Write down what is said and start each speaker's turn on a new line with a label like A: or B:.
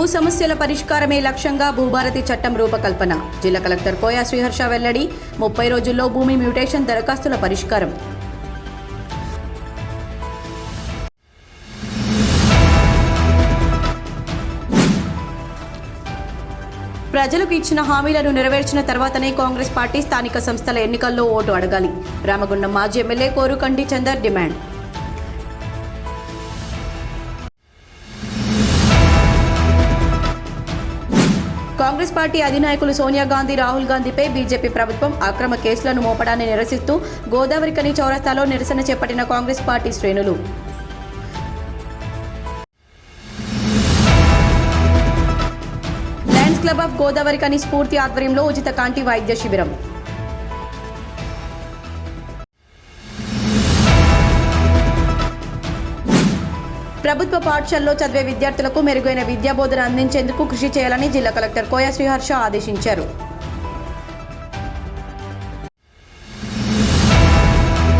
A: భూ సమస్యల పరిష్కారమే లక్ష్యంగా భూభారతి చట్టం రూపకల్పన. జిల్లా కలెక్టర్ కోయా శ్రీహర్ష వెల్లడి. 30 రోజుల్లో భూమి మ్యూటేషన్ దరఖాస్తుల పరిష్కారం. ప్రజలకు ఇచ్చిన హామీలను నెరవేర్చిన తర్వాతనే కాంగ్రెస్ పార్టీ స్థానిక సంస్థల ఎన్నికల్లో ఓటు అడగాలి. రామగుండం మాజీ MLA Korukanti Chandar demand. Congress party అధినాయకులు సోనియా గాంధీ, రాహుల్ గాంధీపై బీజేపీ ప్రభుత్వం అక్రమ కేసులను మోపడాన్ని నిరసిస్తూ గోదావరికని చౌరస్తాలో నిరసన చేపట్టిన కాంగ్రెస్ పార్టీ శ్రేణులు. Lions Club of Godavarikhani Sphoorthi ఆధ్వర్యంలో ఉచిత కాంటి వైద్య శిబిరం. ప్రభుత్వ పాఠశాలలో చదివే విద్యార్థులకు మెరుగైన విద్యాబోధన అందించేందుకు కృషి చేయాలని జిల్లా కలెక్టర్ కోయా శ్రీహర్ష ఆదేశించారు.